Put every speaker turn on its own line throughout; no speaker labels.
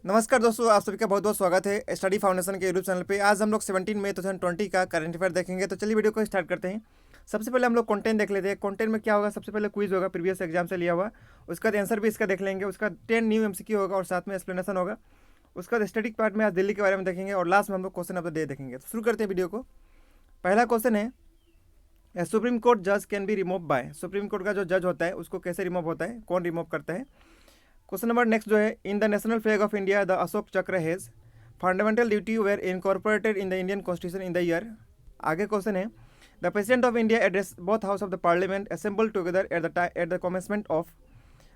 नमस्कार दोस्तों, आप सभी का बहुत बहुत स्वागत है स्टडी फाउंडेशन के यूट्यूब चैनल पे। आज हम लोग 17 मई 2020 का करंट अफेयर देखेंगे। तो चलिए वीडियो को स्टार्ट करते हैं। सबसे पहले हम लोग कंटेंट देख लेते हैं। कंटेंट में क्या होगा, सबसे पहले क्विज होगा प्रीवियस एग्जाम से लिया हुआ, उसका आंसर भी इसका देख लेंगे। उसका 10 न्यू एमसीक्यू होगा और साथ में एक्सप्लेनेशन होगा। उसका बाद स्टैटिक पार्ट में आज दिल्ली के बारे में देखेंगे और लास्ट में हम लोग क्वेश्चन ऑफ द डे देखेंगे। तो शुरू करते हैं वीडियो को। पहला क्वेश्चन है, सुप्रीम कोर्ट जज can be remove by. Supreme court का जो जज होता है उसको कैसे रिमूव होता है, कौन रिमूव करता है। क्वेश्चन नंबर नेक्स्ट जो है, in the national flag of India the Ashoka Chakra has fundamental duty were incorporated in the Indian constitution in the year. आगे क्वेश्चन है, the president of India address both house of the parliament assemble together at the commencement of.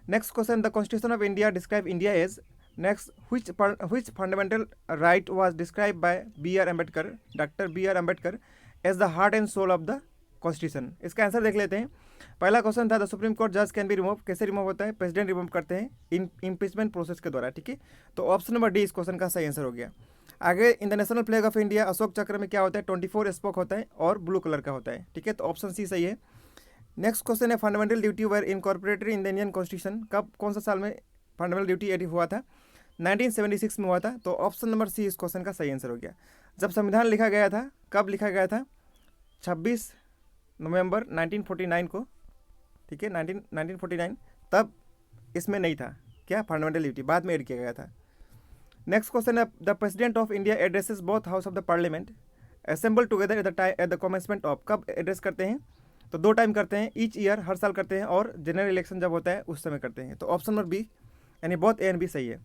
Next question, the constitution of India describe India as. Next, which fundamental right was described by B.R. Ambedkar, doctor B.R. Ambedkar as the heart and soul of the constitution. इसका answer देख लेते हैं। पहला question था, the supreme court जज can be remove, कैसे remove होता है, प्रेसिडेंट रिमूव करते हैं इम्पीचमेंट प्रोसेस के द्वारा। ठीक है, तो ऑप्शन नंबर डी इस क्वेश्चन का सही आंसर हो गया। आगे, इन the national flag of India Ashok चक्र में क्या होता है, 24 स्पोक होता है और ब्लू कलर का होता है। ठीक है, तो ऑप्शन सी सही है। नेक्स्ट क्वेश्चन है, fundamental duty were incorporated in the Indian constitution, कब कौन सा साल में फंडामेंटल ड्यूटी एड हुआ था, 1976 में हुआ था। तो ऑप्शन नंबर सी इस क्वेश्चन का सही आंसर हो गया। जब संविधान लिखा गया था, कब लिखा गया था, 26 नवंबर 1949 को। ठीक है, 1949, तब इसमें नहीं था क्या फंडामेंटल ड्यूटी, बाद में ऐड किया गया था। नेक्स्ट क्वेश्चन है, the president of India addresses both house of the parliament assemble together at the commencement of, कब एड्रेस करते हैं, तो 2 टाइम करते हैं, ईच ईयर हर साल करते हैं, और जनरल इलेक्शन जब होता है उस समय करते हैं। तो ऑप्शन नंबर बी यानी बोथ ए एंड बी सही है।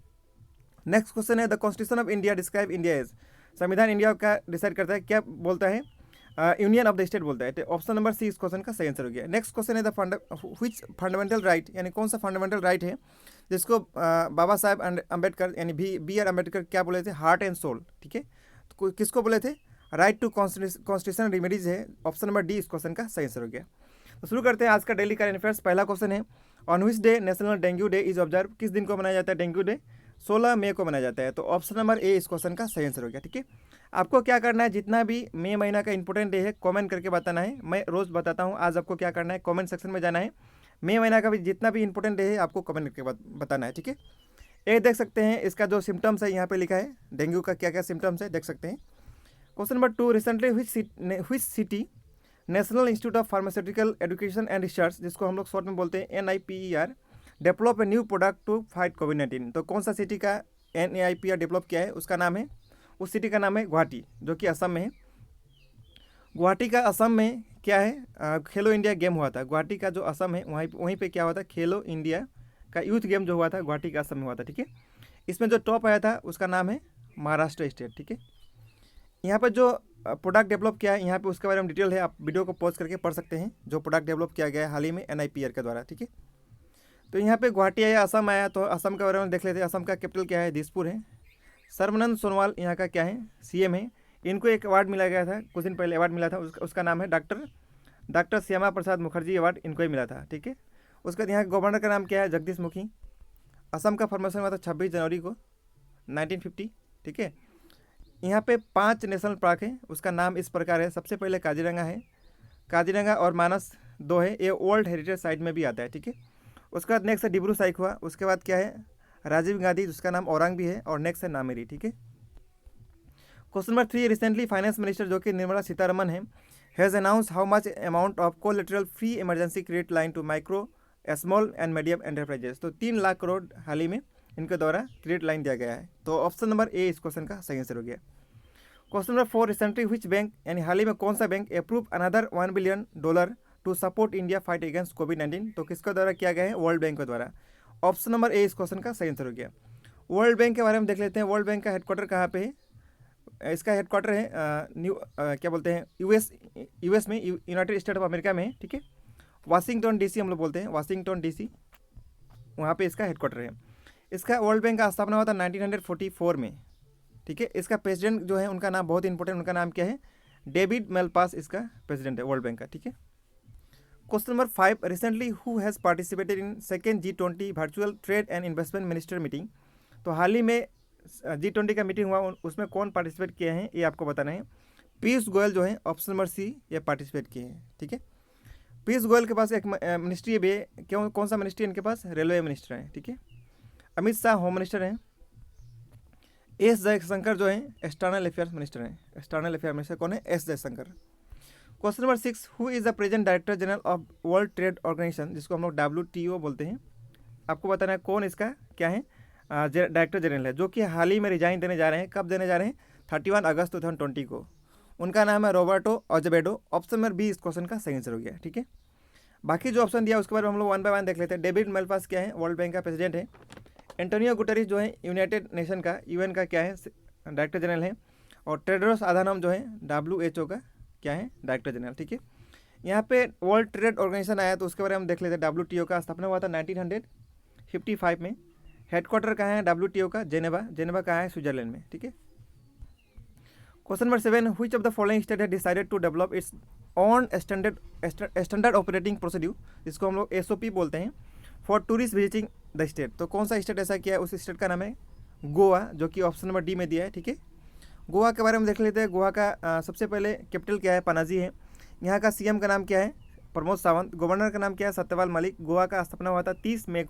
नेक्स्ट क्वेश्चन है, the constitution of India describe India as. संविधान इंडिया का डिसाइड करता है, क्या बोलता है, यूनियन ऑफ द स्टेट बोलता है। तो ऑप्शन नंबर सी इस क्वेश्चन का सही आंसर हो गया। नेक्स्ट क्वेश्चन है, द व्हिच फंडामेंटल राइट, यानी कौन सा फंडामेंटल राइट है जिसको बाबा साहेब अम्बेडकर यानी B.R. अम्बेडकर क्या बोले थे, हार्ट एंड सोल। ठीक है, तो किसको बोले थे, राइट टू कॉन्स्टिट्यूशन रेमेडीज है। ऑप्शन नंबर डी इस क्वेश्चन का सही आंसर हो गया। तो शुरू करते हैं आज का डेली करंट अफेयर्स। पहला क्वेश्चन है, on which day national dengue day is observe, किस दिन को मनाया जाता है डेंगू डे, 16 मई को मनाया जाता है। तो ऑप्शन नंबर ए इस क्वेश्चन का सही आंसर हो गया। ठीक है, आपको क्या करना है, जितना भी मई महीना का इंपॉर्टेंट डे है कमेंट करके बताना है। मैं रोज़ बताता हूँ, आज आपको क्या करना है, कमेंट सेक्शन में जाना है। मई महीना का भी जितना भी इंपॉर्टेंट डे है आपको कमेंट करके बताना है। ठीक है, ये देख सकते हैं, इसका जो सिम्टम्स है यहाँ पे लिखा है, डेंगू का क्या क्या सिम्टम्स है देख सकते हैं। Question number 2, recently which city national institute of pharmaceutical education and research, जिसको हम लोग शॉर्ट में बोलते हैं NIPER, develop a new product to fight कोविड-19। तो कौन सा सिटी का NIPER डेवलप किया है, उसका नाम है, उस सिटी का नाम है गुवाहाटी, जो कि असम में है। गुवाहाटी का असम में क्या है, खेलो इंडिया गेम हुआ था। गुवाहाटी का जो असम है वहीं पे क्या हुआ था, खेलो इंडिया का यूथ गेम जो हुआ था गुवाहाटी का असम में हुआ था। ठीक है, इसमें जो टॉप आया था उसका नाम है महाराष्ट्र स्टेट। ठीक है, यहाँ पर जो प्रोडक्ट डेवलप किया है यहाँ पे उसके बारे में डिटेल है, आप वीडियो को पॉज करके पढ़ सकते हैं, जो प्रोडक्ट डेवलप किया गया है हाल ही में NIPER के द्वारा। ठीक है, तो यहाँ पे गुवाहाटी आया, असम आया, तो असम के बारे में देख लेते हैं। असम का कैपिटल क्या है, दिसपुर है। सर्बानंद सोनोवाल यहाँ का क्या है, CM है। इनको एक अवार्ड मिला गया था, कुछ दिन पहले अवार्ड मिला था, उसका नाम है डॉक्टर श्यामा प्रसाद मुखर्जी अवार्ड, इनको ही मिला था। ठीक है, उसके बाद यहाँ गवर्नर का नाम क्या है, जगदीश मुखी। असम का फॉर्मेशन हुआ था 26 जनवरी को 1950। ठीक है, यहाँ पे 5 नेशनल पार्क है, उसका नाम इस प्रकार है। सबसे पहले काजीरंगा है, काजीरंगा और मानस 2 है, ये वर्ल्ड हेरिटेज साइट में भी आता है। ठीक है, उसके बाद नेक्स्ट है डिब्रू साइखवा, उसके बाद क्या है, राजीव गांधी, जिसका नाम औरंग भी है, और नेक्स्ट है नामेरी। ठीक है, question number 3, recently finance minister जो कि निर्मला सीतारमन है, has announce how much amount of collateral free emergency credit line to micro small and medium enterprises. तो 3 लाख करोड़ हाल ही में इनके द्वारा क्रेडिट लाइन दिया गया है। तो ऑप्शन नंबर ए इस क्वेश्चन का सही आंसर हो गया। Question number 4, recently which bank, यानी हाल ही में कौन सा bank approve another $1 billion to support India fight against कोविड-19। तो किसके द्वारा किया गया है, वर्ल्ड बैंक के द्वारा। ऑप्शन नंबर ए इस क्वेश्चन का सही आंसर हो गया। वर्ल्ड बैंक के बारे में देख लेते हैं। वर्ल्ड बैंक का हेडक्वार्टर कहाँ पे है, इसका हेडक्वार्टर है क्या बोलते हैं, यूएस में, यूनाइटेड स्टेट ऑफ अमेरिका में है। ठीक है, वाशिंगटन DC हम लोग बोलते हैं, वाशिंगटन DC, वहाँ पे इसका हेडक्वार्टर है। इसका वर्ल्ड बैंक का स्थापना हुआ था 1944 में। ठीक है, इसका प्रेसिडेंट जो है उनका नाम बहुत इंपॉर्टेंट, उनका नाम क्या है, डेविड मेलपास इसका प्रेसिडेंट है वर्ल्ड बैंक का। ठीक है, question number 5, recently who has participated in second G20 virtual trade and investment minister meeting. तो हाल ही में G20 का मीटिंग हुआ, उसमें कौन पार्टिसिपेट किए हैं ये आपको बताना है। पीयूष गोयल जो है, ऑप्शन नंबर सी, ये पार्टिसिपेट किए हैं। ठीक है, पीयूष गोयल के पास एक मिनिस्ट्री भी है, क्यों, कौन सा मिनिस्ट्री इनके पास, रेलवे मिनिस्टर है। ठीक है, अमित शाह होम मिनिस्टर हैं। एस जयशंकर जो है एक्सटर्नल अफेयर्स मिनिस्टर हैं। एक्सटर्नल अफेयर मिनिस्टर कौन है? S Jaishankar. Question number 6, who is the present director general of world trade organisation, जिसको हम लोग WTO बोलते हैं। आपको बताना है कौन इसका क्या है डायरेक्टर जनरल है, जो कि हाल ही में रिजाइन देने जा रहे हैं। कब देने जा रहे हैं? 31 अगस्त 2020 को। उनका नाम है रॉबर्टो अजेवेडो। ऑप्शन नंबर बी इस क्वेश्चन का सही आंसर हो गया। ठीक है, बाकी जो ऑप्शन दिया उसके बारे में हम लोग वन बाय वन देख लेते हैं। डेविड मेलपास क्या है? वर्ल्ड बैंक का प्रेसिडेंट है। एंटोनियो गुटेरेस जो है यूनाइटेड नेशन का UN का क्या है? डायरेक्टर जनरल है। और टेड्रोस अधानोम जो है WHO का क्या है? Director general. ठीक है, यहाँ पे वर्ल्ड ट्रेड ऑर्गेनाइजेशन आया तो उसके बारे में हम देख लेते हैं। WTO का स्थापना हुआ था 1955 में। हेडक्वार्टर कहाँ है WTO का? जेनेवा। जेनेवा कहाँ है? स्विट्जरलैंड में। ठीक है, question number 7, which of the following state है decided to develop its own standard operating procedure, जिसको हम लोग SOP बोलते हैं, for tourist visiting the state. तो कौन सा स्टेट ऐसा किया है? उस स्टेट का नाम है गोवा, जो कि ऑप्शन नंबर डी में दिया है। ठीक है, गोवा के बारे में देख लेते हैं। गोवा का सबसे पहले कैपिटल क्या है? पनाजी है। यहाँ का CM का नाम क्या है? प्रमोद सावंत। गवर्नर का नाम क्या है? सत्यपाल मलिक। गोवा का स्थापना हुआ था 30 मई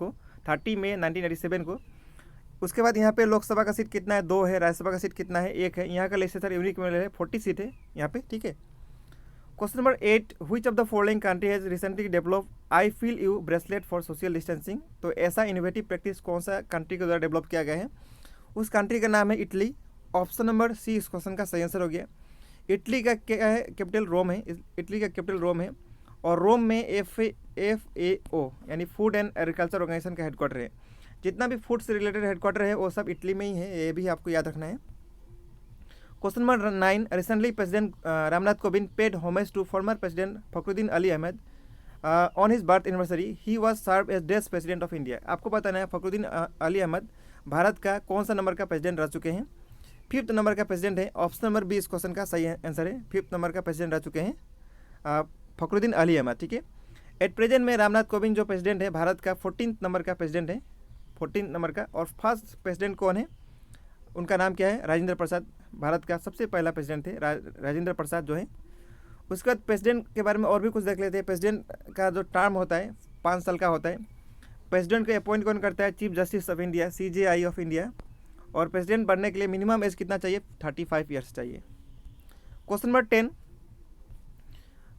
1997 को। उसके बाद यहाँ पे लोकसभा का सीट कितना है? 2 है। राज्यसभा का सीट कितना है? 1 है। यहाँ का लेजिस्लेचर यूनिक में है, 40 सीट है यहाँ पे। ठीक है, question number 8, which of the following country has recently develop I feel you bracelet for social distancing. तो ऐसा इनोवेटिव प्रैक्टिस कौन सा कंट्री के द्वारा डेवलप किया गया है? उस कंट्री का नाम है इटली। ऑप्शन नंबर सी इस क्वेश्चन का सही आंसर हो गया। इटली का क्या है? कैपिटल रोम है। इटली का कैपिटल रोम है। और रोम में FAO यानी फूड एंड एग्रीकल्चर ऑर्गेनाइजेशन का हेडक्वार्टर है। जितना भी फूड से रिलेटेड हेडक्वार्टर है वो सब इटली में ही है, ये भी आपको याद रखना है। Question number 9, recently president Ramnath Kovind paid homage to former president Fakhruddin Ali Ahmed on his birth anniversary. He was serve as days president of India. आपको बताना है फखरुद्दीन अली अहमद भारत का कौन सा नंबर का प्रेसिडेंट रह चुके हैं? 5th नंबर का प्रेसिडेंट है। ऑप्शन नंबर बी इस क्वेश्चन का सही आंसर है। 5th नंबर का प्रेसिडेंट रह चुके हैं फखरुद्दीन अली अहमद। ठीक है, एट प्रेजेंट में रामनाथ कोविंद जो प्रेसिडेंट है भारत का 14th नंबर का प्रेसिडेंट है, 14 नंबर का। और फर्स्ट प्रेसिडेंट कौन है? उनका नाम क्या है? राजेंद्र प्रसाद। भारत का सबसे पहला प्रेसिडेंट थे राजेंद्र प्रसाद जो है। उसके बाद प्रेसिडेंट के बारे में और भी कुछ देख लेते हैं। प्रेसिडेंट का जो टर्म होता है 5 साल का होता है। प्रेसिडेंट को अपॉइंट कौन करता है? Chief justice of India, CJI of India. और प्रेसिडेंट बनने के लिए मिनिमम एज कितना चाहिए? 35 ईयर्स चाहिए। Question number 10,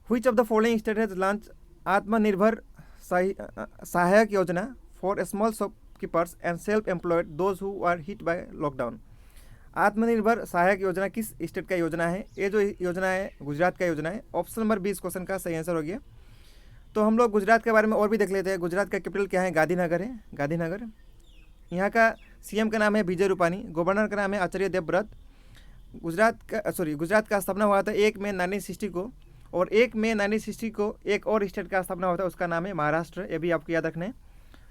which of the following state has launch Atmanirbhar Sahayak Yojana for small shopkeepers and self employed those who are hit by lockdown. Atmanirbhar Sahayak योजना किस state का योजना है? ये जो योजना है गुजरात का योजना है। ऑप्शन नंबर 20 क्वेश्चन का सही आंसर हो गया। तो हम लोग गुजरात के बारे में और भी देख लेते हैं। गुजरात का कैपिटल क्या है? गांधीनगर है। गांधीनगर। यहाँ का CM का नाम है विजय रूपानी। गवर्नर का नाम है आचार्य देवव्रत। गुजरात का स्थापना हुआ था 1 मई 1960 को। और 1 मई 1960 को एक और स्टेट का स्थापना हुआ था, उसका नाम है महाराष्ट्र। ये भी आपको याद रखना है।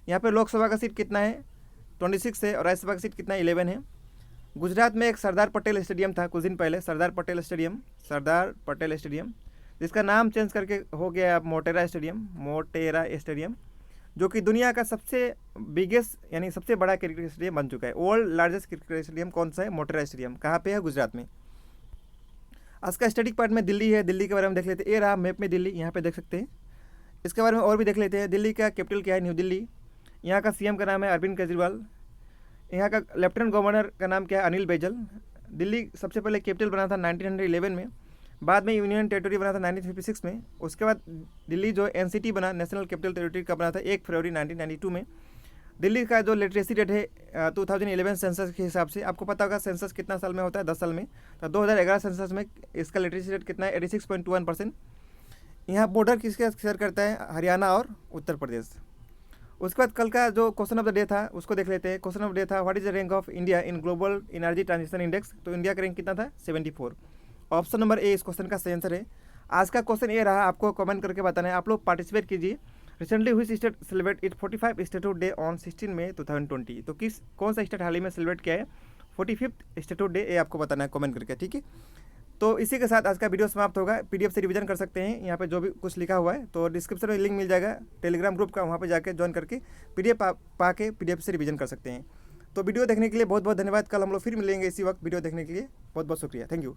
यहाँ पे लोकसभा का सीट कितना है? 26 है। और राज्यसभा का सीट कितना है? 11 है। गुजरात में एक सरदार पटेल स्टेडियम था कुछ दिन पहले, सरदार पटेल स्टेडियम, जिसका नाम चेंज करके हो गया मोटेरा स्टेडियम, जो कि दुनिया का सबसे बिगेस्ट यानी सबसे बड़ा क्रिकेट स्टेडियम बन चुका है। वर्ल्ड लार्जेस्ट क्रिकेट स्टेडियम कौन सा है? मोटेरा स्टेडियम। कहाँ पे है? गुजरात में। आज का स्टैटिक पार्ट में दिल्ली है। दिल्ली के बारे में देख लेते हैं। ये रहा मैप में दिल्ली, यहाँ पे देख सकते हैं। इसके बारे में और भी देख लेते हैं। दिल्ली का कैपिटल क्या है? न्यू दिल्ली। यहाँ का CM का नाम है अरविंद केजरीवाल। यहाँ का लेफ्टिनेंट गवर्नर का नाम क्या है? अनिल बैजल। दिल्ली सबसे पहले कैपिटल बना था 1911 में, बाद में यूनियन टेरिटरी बना था 1956 में। उसके बाद दिल्ली जो NCT बना, नेशनल कैपिटल टेरिटरी का बना था 1 फरवरी 1992 में। दिल्ली का जो लिटरेसी रेट है 2011 सेंसस के हिसाब से, आपको पता होगा सेंसस कितना साल में होता है? 10 साल में। तो 2011 सेंसस में इसका लिटरेसी रेट कितना है? 86.21%। यहाँ बॉर्डर किसके शेयर करता है? हरियाणा और उत्तर प्रदेश। उसके बाद कल का जो क्वेश्चन ऑफ द डे था उसको देख लेते हैं। क्वेश्चन ऑफ द डे था what is the rank of India in global energy transition index. तो इंडिया का रैंक कितना था? 74। ऑप्शन नंबर ए इस क्वेश्चन का सही आंसर है। आज का क्वेश्चन ये रहा, आपको कमेंट करके बताना है। आप लोग पार्टिसिपेट कीजिए। रिसेंटली हुई state celebrate it 45 statehood day on 16 मई 2020। तो कौन सा स्टेट हाल ही में सेलिब्रेट किया है 45th स्टेटहुड डे? ये आपको बताना है कमेंट करके। ठीक है, तो इसी के साथ आज का वीडियो समाप्त होगा। PDF से रिवीजन कर सकते हैं, यहाँ पे जो भी कुछ लिखा हुआ है। तो डिस्क्रिप्शन में लिंक मिल जाएगा टेलीग्राम ग्रुप का, वहाँ पे जाके ज्वाइन करके PDF पा के PDF से रिवीजन कर सकते हैं। तो वीडियो देखने के लिए बहुत बहुत धन्यवाद। कल हम लोग फिर मिलेंगे इसी वक्त वीडियो देखने के लिए। बहुत बहुत शुक्रिया। Thank you.